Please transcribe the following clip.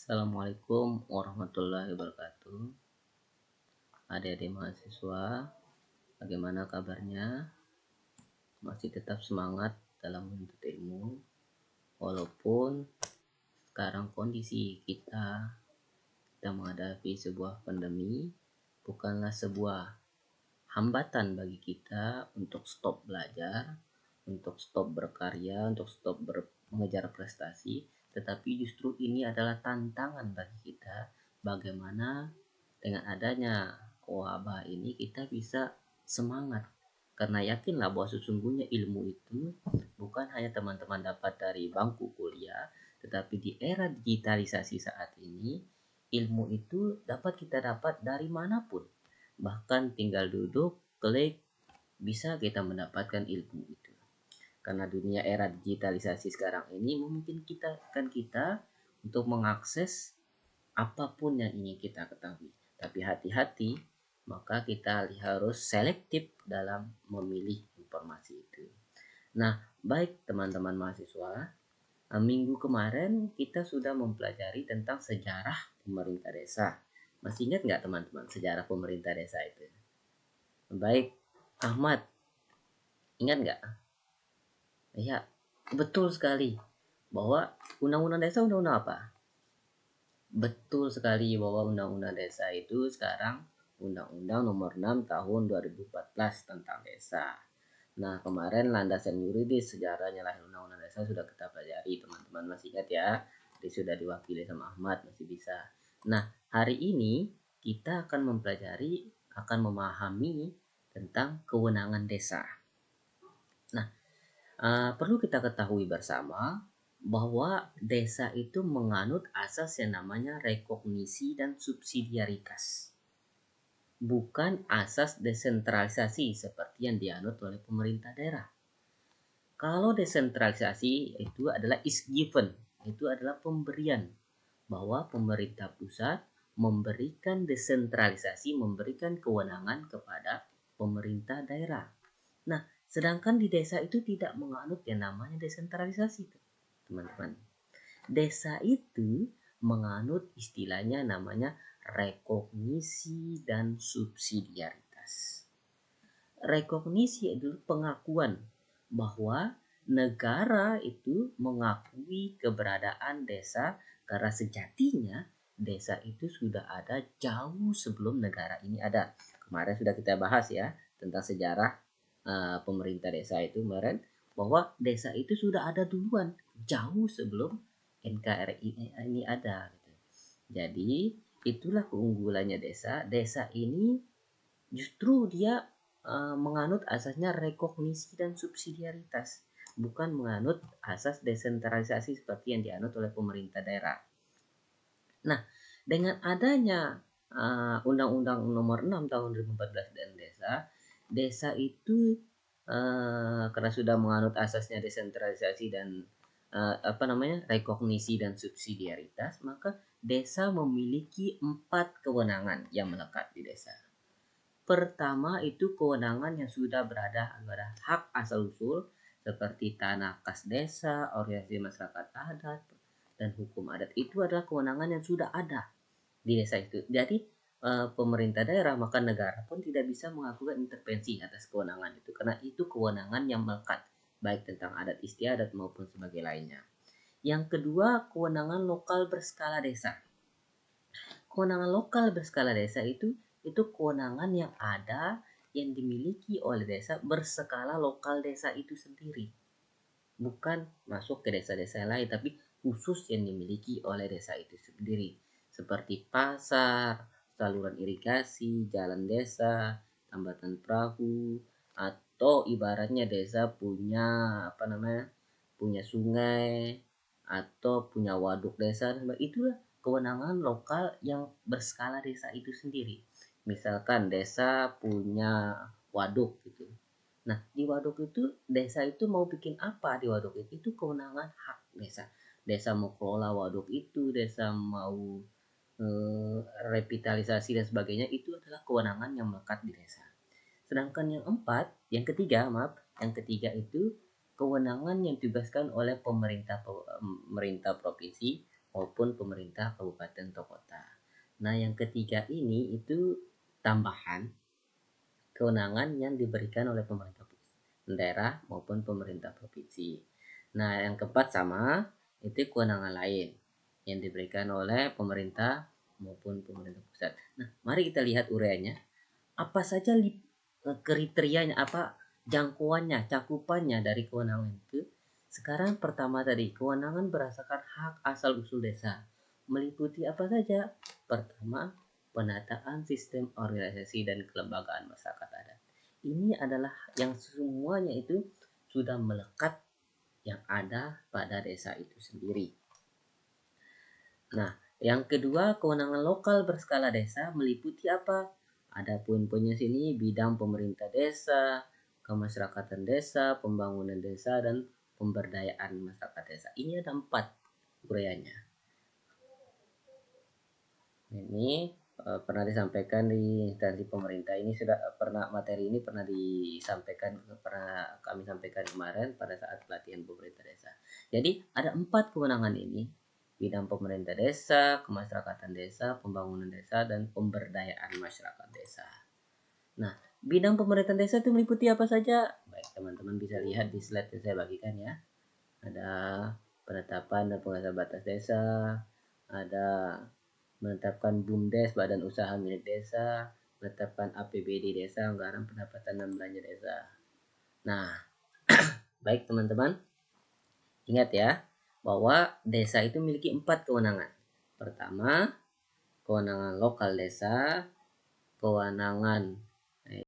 Assalamualaikum warahmatullahi wabarakatuh. Adik-adik mahasiswa, bagaimana kabarnya? Masih tetap semangat dalam menuntut ilmu, walaupun sekarang kondisi kita menghadapi sebuah pandemi, bukanlah sebuah hambatan bagi kita untuk stop belajar, untuk stop berkarya, untuk stop mengejar prestasi, tetapi justru ini adalah tantangan bagi kita bagaimana dengan adanya wabah ini kita bisa semangat, karena yakinlah bahwa sesungguhnya ilmu itu bukan hanya teman-teman dapat dari bangku kuliah, tetapi di era digitalisasi saat ini ilmu itu dapat kita dapat dari manapun, bahkan tinggal duduk klik bisa kita mendapatkan ilmu itu. Karena dunia era digitalisasi sekarang ini memungkinkan kita untuk mengakses apapun yang ingin kita ketahui. Tapi hati-hati, maka kita harus selektif dalam memilih informasi itu. Nah, baik teman-teman mahasiswa, minggu kemarin kita sudah mempelajari tentang sejarah pemerintah desa. Masih ingat nggak teman-teman sejarah pemerintah desa itu? Baik, Ahmad, ingat nggak? Ya, betul sekali bahwa undang-undang desa undang-undang apa? Betul sekali bahwa undang-undang desa itu sekarang Undang-Undang Nomor 6 Tahun 2014 tentang desa. Nah, kemarin landasan yuridis sejarahnya lahir Undang-Undang Desa sudah kita pelajari, teman-teman masih ingat ya? Jadi sudah diwakili sama Ahmad, masih bisa. Nah, hari ini kita akan memahami tentang kewenangan desa. Nah, perlu kita ketahui bersama bahwa desa itu menganut asas yang namanya rekognisi dan subsidiaritas, bukan asas desentralisasi seperti yang dianut oleh pemerintah daerah. Kalau desentralisasi itu adalah is given, itu adalah pemberian, bahwa pemerintah pusat memberikan desentralisasi, memberikan kewenangan kepada pemerintah daerah. Nah, sedangkan di desa itu tidak menganut yang namanya desentralisasi, teman-teman. Desa itu menganut istilahnya namanya rekognisi dan subsidiaritas. Rekognisi adalah pengakuan bahwa negara itu mengakui keberadaan desa, karena sejatinya desa itu sudah ada jauh sebelum negara ini ada. Kemarin sudah kita bahas ya tentang sejarah pemerintah desa itu kemarin, bahwa desa itu sudah ada duluan jauh sebelum NKRI ini ada gitu. Jadi itulah keunggulannya desa. Desa ini justru dia menganut asasnya rekognisi dan subsidiaritas, bukan menganut asas desentralisasi seperti yang dianut oleh pemerintah daerah. Nah, dengan adanya Undang-Undang Nomor 6 Tahun 2014 dan desa itu karena sudah menganut asasnya desentralisasi dan rekognisi dan subsidiaritas, maka desa memiliki 4 kewenangan yang melekat di desa. Pertama itu kewenangan yang sudah berada pada hak asal-usul seperti tanah kas desa, organisasi masyarakat adat, dan hukum adat. Itu adalah kewenangan yang sudah ada di desa itu. Jadi pemerintah daerah, maka negara pun tidak bisa melakukan intervensi atas kewenangan itu, karena itu kewenangan yang melekat baik tentang adat istiadat maupun sebagai lainnya. Yang kedua, kewenangan lokal berskala desa. Kewenangan lokal berskala desa itu kewenangan yang ada yang dimiliki oleh desa berskala lokal desa itu sendiri, bukan masuk ke desa-desa lain, tapi khusus yang dimiliki oleh desa itu sendiri, seperti pasar, saluran irigasi, jalan desa, tambatan perahu, atau ibaratnya desa punya punya sungai atau punya waduk desa. Itulah kewenangan lokal yang berskala desa itu sendiri. Misalkan desa punya waduk gitu. Nah, di waduk itu desa itu mau bikin apa di waduk itu kewenangan hak desa. Desa mau kelola waduk itu, desa mau revitalisasi dan sebagainya, itu adalah kewenangan yang melekat di desa. Sedangkan yang ketiga itu kewenangan yang ditugaskan oleh pemerintah provinsi maupun pemerintah kabupaten atau kota. Nah, yang ketiga ini itu tambahan kewenangan yang diberikan oleh pemerintah daerah maupun pemerintah provinsi. Nah, yang keempat sama, itu kewenangan lain yang diberikan oleh pemerintah maupun pemerintah pusat. Nah, mari kita lihat uraiannya. Apa saja kriterianya, apa jangkauannya, cakupannya dari kewenangan itu. Sekarang pertama tadi, kewenangan berdasarkan hak asal usul desa. Meliputi apa saja? Pertama, penataan sistem organisasi dan kelembagaan masyarakat adat. Ini adalah yang semuanya itu sudah melekat yang ada pada desa itu sendiri. Nah, yang kedua, kewenangan lokal berskala desa meliputi apa? Ada poin-poinnya sini, bidang pemerintah desa, kemasyarakatan desa, pembangunan desa, dan pemberdayaan masyarakat desa. Ini ada 4 uraiannya. Ini pernah disampaikan di instansi pemerintah. Ini sudah materi ini pernah disampaikan, pernah kami sampaikan kemarin pada saat pelatihan pemerintah desa. Jadi ada 4 kewenangan ini: bidang pemerintah desa, kemasyarakatan desa, pembangunan desa, dan pemberdayaan masyarakat desa. Nah, bidang pemerintahan desa itu meliputi apa saja? Baik, teman-teman bisa lihat di slide yang saya bagikan ya. Ada penetapan dan pengawasan batas desa, ada menetapkan BUMDes, badan usaha milik desa, menetapkan APBD desa, anggaran pendapatan dan belanja desa. Nah, baik teman-teman, ingat ya bahwa desa itu memiliki 4 kewenangan. Pertama, kewenangan lokal desa, kewenangan